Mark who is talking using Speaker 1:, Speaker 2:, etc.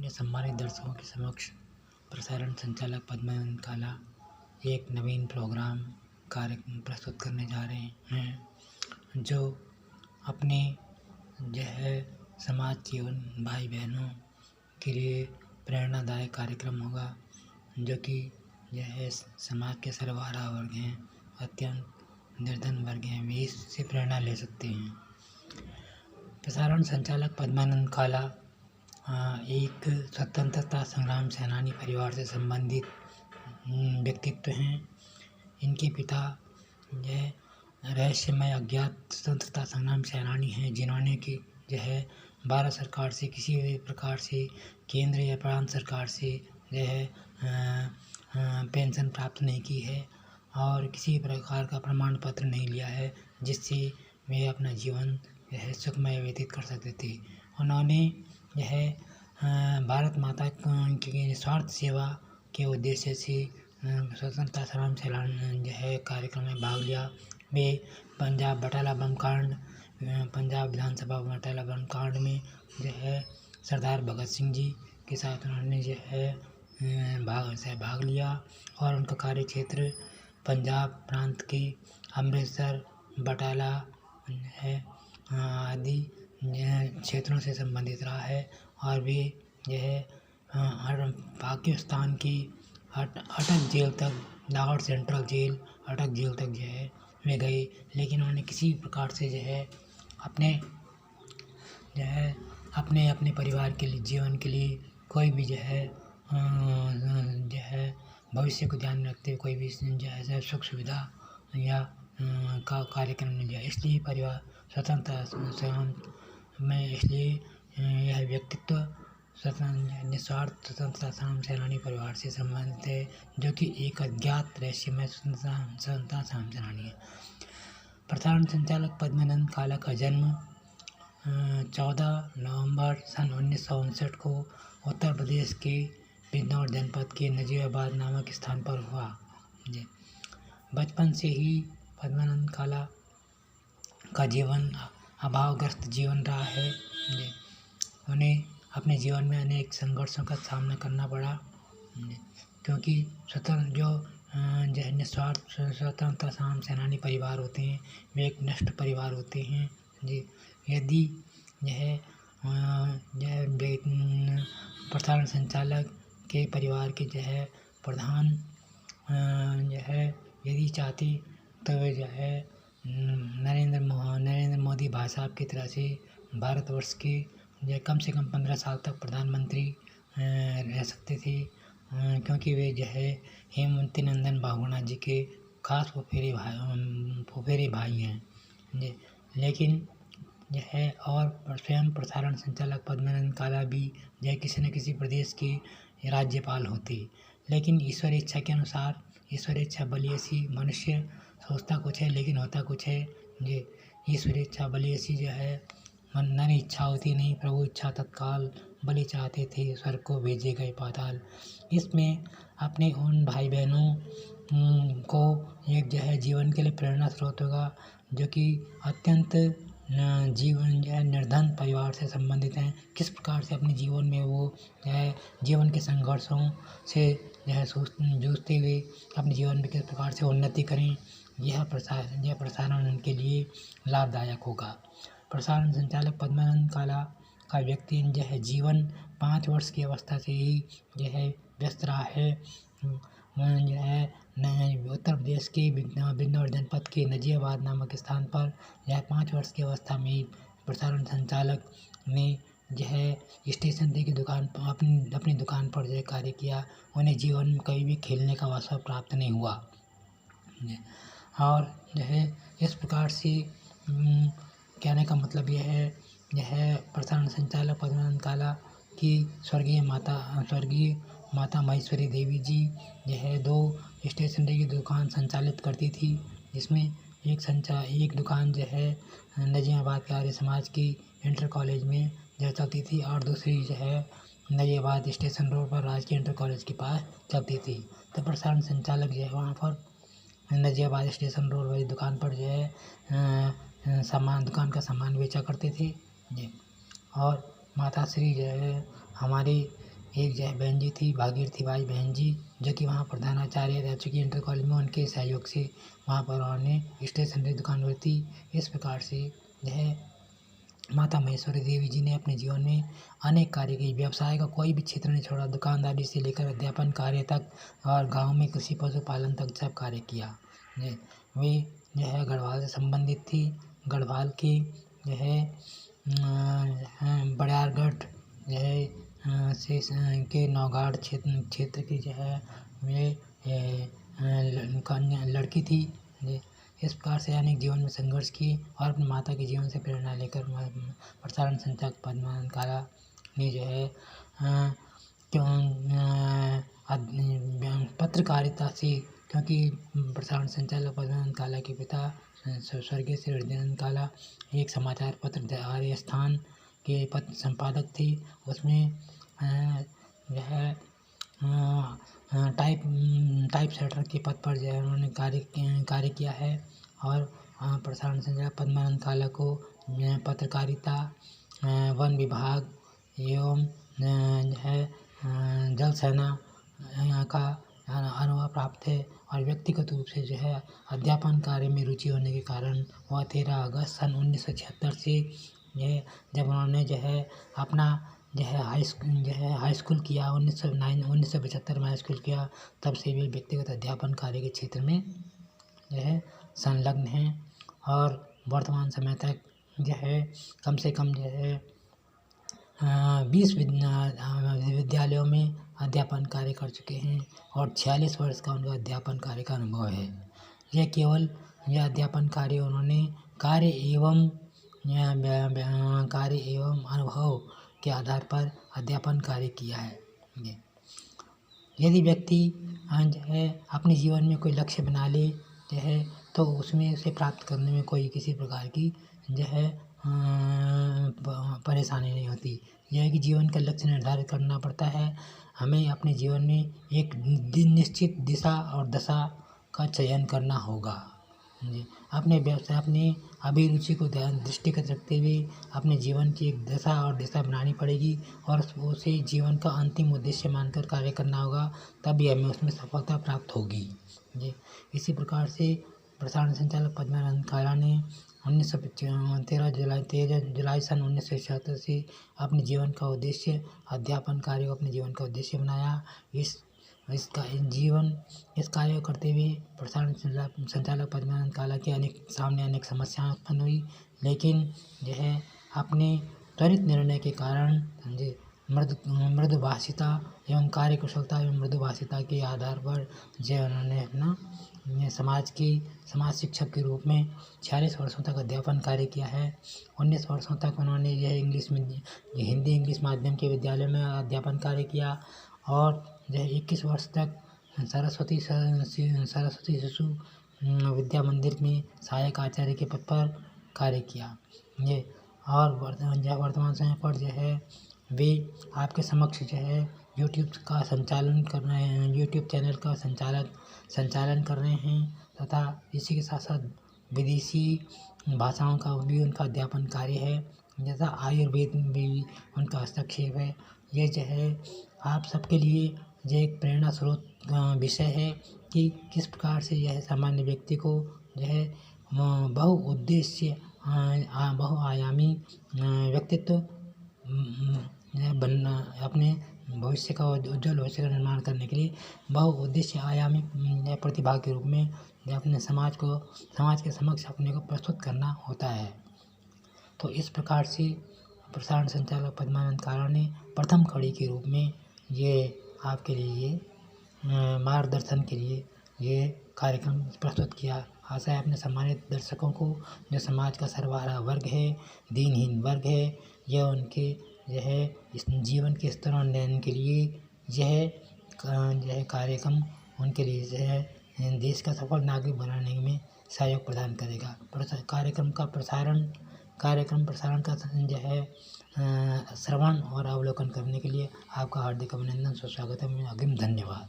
Speaker 1: माननीय सम्मानित दर्शकों के समक्ष प्रसारण संचालक पद्मानंद काला एक नवीन प्रोग्राम कार्यक्रम प्रस्तुत करने जा रहे हैं, जो अपने जो है समाज जीवन भाई बहनों के लिए प्रेरणादायक कार्यक्रम होगा, जो कि यह समाज के सर्वहारा वर्ग हैं, अत्यंत निर्धन वर्ग हैं, वे इससे प्रेरणा ले सकते हैं। प्रसारण संचालक पद्मानंद काला एक स्वतंत्रता संग्राम सेनानी परिवार से संबंधित व्यक्तित्व हैं। इनके पिता यह रहस्यमय अज्ञात स्वतंत्रता संग्राम सेनानी हैं, जिन्होंने कि यह भारत सरकार से किसी भी प्रकार से केंद्र या प्रांत सरकार से यह पेंशन प्राप्त नहीं की है और किसी प्रकार का प्रमाण पत्र नहीं लिया है, जिससे वे अपना जीवन यह सुखमय व्यतीत कर सकते थे। उन्होंने यह भारत माता की निस्वार्थ सेवा के उद्देश्य से स्वतंत्रता संग्राम सेनानी यह कार्यक्रम में भाग लिया। वे पंजाब विधानसभा बटाला बम कांड में जो है सरदार भगत सिंह जी के साथ उन्होंने जो है भाग लिया और उनका कार्य क्षेत्र पंजाब प्रांत के अमृतसर, बटाला है आदि क्षेत्रों से संबंधित रहा है। और वे यह पाकिस्तान की अटक जेल तक, लाहौर सेंट्रल जेल अटक जेल तक जो है वे गए, लेकिन उन्होंने किसी प्रकार से जो है अपने परिवार के लिए, जीवन के लिए कोई भी जो है भविष्य को ध्यान में रखते हुए कोई भी जो है सुख सुविधा या का कार्यक्रम नहीं लिया। इसलिए परिवार स्वतंत्रता संग्राम में इसलिए यह व्यक्तित्व निस्वार्थ स्वतंत्रता संग्राम सेनानी परिवार से संबंधित है, जो कि एक अज्ञात रहस्यमय स्वतंत्रता संग्राम सेनानी है। प्रसारण संचालक पद्मानंद काला का जन्म 14 नवंबर सन 1959 को उत्तर प्रदेश के बिजनौर जनपद के नजीबाबाद नामक स्थान पर हुआ। बचपन से ही पद्मानंद काला का जीवन अभावग्रस्त जीवन रहा है। उन्हें अपने जीवन में अनेक संघर्षों का सामना करना पड़ा, क्योंकि निस्वार्थ स्वतंत्रता संग्राम सेनानी परिवार होते हैं, वे एक नष्ट परिवार होते हैं। यदि यह प्रसारण संचालक के परिवार के जो है प्रधान यदि चाहते तो वे जो है नरेंद्र मोदी भाई साहब की तरह से भारतवर्ष के कम से कम 15 साल तक प्रधानमंत्री रह सकते थे, क्योंकि वे जो है हेमवती नंदन बहुगुणा जी के खास फुफेरे भाई हैं। लेकिन यह और स्वयं प्रसारण संचालक पद्मानंद काला भी यह किसी न किसी प्रदेश के राज्यपाल होते, लेकिन ईश्वर इच्छा के अनुसार, ईश्वर इच्छा बली ऐसी, मनुष्य सोचता कुछ है लेकिन होता कुछ है। ये ईश्वर इच्छा बली ऐसी जो है, नर इच्छा होती नहीं, प्रभु इच्छा तत्काल, बलि चाहते थे स्वर्ग को भेजे गए पाताल। इसमें अपने उन भाई बहनों को एक जो है जीवन के लिए प्रेरणा स्रोत होगा, जो कि अत्यंत जीवन जो है निर्धन परिवार से संबंधित हैं। किस प्रकार से अपने जीवन में वो जो है जीवन के संघर्षों से जो है जूझते हुए अपने जीवन में किस प्रकार से उन्नति करें, यह प्रसारण उनके लिए लाभदायक होगा। प्रसारण संचालक पद्मानंद काला का व्यक्ति जो है जीवन 5 वर्ष की अवस्था से ही यह व्यस्त रहा है। जो है उत्तर प्रदेश के बिजनौर जनपद के नजीबाबाद नामक स्थान पर यह 5 वर्ष की अवस्था में प्रसारण संचालक ने जो है स्टेशन की दुकान पर अपनी दुकान पर जो कार्य किया। उन्हें जीवन में कभी भी खेलने का अवसर प्राप्त नहीं हुआ। और जो है इस प्रकार से कहने का मतलब यह है, यह प्रसारण संचालक पद्मानंद काला की स्वर्गीय माता महेश्वरी देवी जी यह 2 स्टेशनरी की दुकान संचालित करती थी, जिसमें एक दुकान जो है नजीबाबाद के आर्य समाज की इंटर कॉलेज में जो चलती थी, और दूसरी जो है नजीबाबाद स्टेशन रोड पर राजकीय इंटर कॉलेज के पास चलती थी। तो प्रसारण संचालक जो है वहाँ पर नजीबाबाद स्टेशन रोड वाली दुकान पर जो है दुकान का सामान बेचा करते थे। और माता श्री जो है हमारी एक जो है बहन जी थी, भागीरथी बाई बहन जी, जो कि वहाँ प्रधानाचार्य रह चुकी इंटर कॉलेज में। उनके सहयोग से वहाँ पर उन्होंने स्टेशनरी दुकान खोली थी। इस प्रकार से जो है माता महेश्वरी देवी जी ने अपने जीवन में अनेक कार्य किए। व्यवसाय का कोई भी क्षेत्र नहीं छोड़ा, दुकानदारी से लेकर अध्यापन कार्य तक और गांव में कृषि पशुपालन तक सब कार्य किया। वे जो है गढ़वाल से संबंधित थी। गढ़वाल की जो है बड़ियारगढ़ जो है से के नौगाड़ क्षेत्र की जो है वे कन्या लड़की थी। इस प्रकार से अनेक जीवन में संघर्ष की और अपनी माता के जीवन से प्रेरणा लेकर प्रसारण संचालक पद्मानंद काला ने जो है पत्रकारिता से, क्योंकि प्रसारण संचालक पद्मानंद काला के पिता स्वर्गीय श्री हृदयानंद काला एक समाचार पत्र आर्य स्थान के पत्र संपादक थे। उसमें जो है टाइप सेटर के पद पर जो है उन्होंने कार्य किया है। और प्रसारण संचालक पद्मानंद काला को पत्रकारिता, वन विभाग एवं जो है जल सेना का अनुभव प्राप्त है। और व्यक्तिगत रूप से जो है अध्यापन कार्य में रुचि होने के कारण वह 13 अगस्त सन 1976 से ये जब उन्होंने जो है अपना जो है हाई स्कूल किया 1975 में हाई स्कूल किया, तब से वे व्यक्तिगत अध्यापन कार्य के क्षेत्र में जो है संलग्न हैं। और वर्तमान समय तक जो है कम से कम जो है 20 विद्यालयों में अध्यापन कार्य कर चुके हैं और 46 वर्ष का उनका अध्यापन कार्य का अनुभव है। यह अध्यापन कार्य उन्होंने कार्य एवं अनुभव के आधार पर अध्यापन कार्य किया है। यदि व्यक्ति जो है अपने जीवन में कोई लक्ष्य बना ले जो है तो उसमें उसे प्राप्त करने में कोई किसी प्रकार की जो है परेशानी नहीं होती। यह है कि जीवन का लक्ष्य निर्धारित करना पड़ता है। हमें अपने जीवन में एक निश्चित दिशा और दशा का चयन करना होगा। अपने व्यवसाय, अपनी अभिरुचि को दृष्टिगत रखते हुए अपने जीवन की एक दशा और दिशा बनानी पड़ेगी और उसे जीवन का अंतिम उद्देश्य मानकर कार्य करना होगा, तभी हमें उसमें सफलता प्राप्त होगी। इसी प्रकार से प्रसारण संचालक पद्मानंद काला ने 13 जुलाई सन 1976 से अपने जीवन का उद्देश्य अध्यापन कार्य को अपने जीवन का उद्देश्य बनाया। इस कार्य को करते हुए प्रसारण संचालक पद्मानंद काला के सामने अनेक समस्याएं उत्पन्न हुई, लेकिन जो है अपने त्वरित निर्णय के कारण मृदुभाषिता एवं कार्यकुशलता एवं मृदुभाषिता के आधार पर जो उन्होंने अपना समाज शिक्षक के रूप में 46 वर्षों तक अध्यापन कार्य किया है। 19 वर्षों तक उन्होंने यह हिंदी इंग्लिश माध्यम के विद्यालय में अध्यापन कार्य किया और जो 21 वर्ष तक सरस्वती शिशु विद्या मंदिर में सहायक आचार्य के पद पर कार्य किया। और वर्तमान समय पर जो है वे आपके समक्ष जो है यूट्यूब का संचालन कर रहे हैं, यूट्यूब चैनल का संचालन कर रहे हैं तथा इसी के साथ साथ विदेशी भाषाओं का भी उनका अध्यापन कार्य है, जैसा आयुर्वेद में भी उनका हस्तक्षेप है। ये जो है आप सबके लिए जो एक प्रेरणा स्रोत विषय है कि किस प्रकार से यह सामान्य व्यक्ति को जो है बहुउद्देश्य बहुआयामी व्यक्तित्व बनना, अपने भविष्य का उज्ज्वल भविष्य का निर्माण करने के लिए बहुउद्देश्य आयामी प्रतिभा के रूप में अपने समाज के समक्ष अपने को प्रस्तुत करना होता है। तो इस प्रकार से प्रसारण संचालक पद्मानंद काला ने प्रथम कड़ी के रूप में ये आपके लिए मार्गदर्शन के लिए ये कार्यक्रम प्रस्तुत किया। आशा है अपने सम्मानित दर्शकों को, जो समाज का सर्वहारा वर्ग है, दीनहीन वर्ग है, यह उनके जो है इस जीवन के स्तर उन्नयन के लिए यह कार्यक्रम उनके लिए जो है देश का सफल नागरिक बनाने में सहयोग प्रदान करेगा। कार्यक्रम प्रसारण का जो है श्रवण और अवलोकन करने के लिए आपका हार्दिक अभिनंदन, सुस्वागत है। अग्रिम धन्यवाद।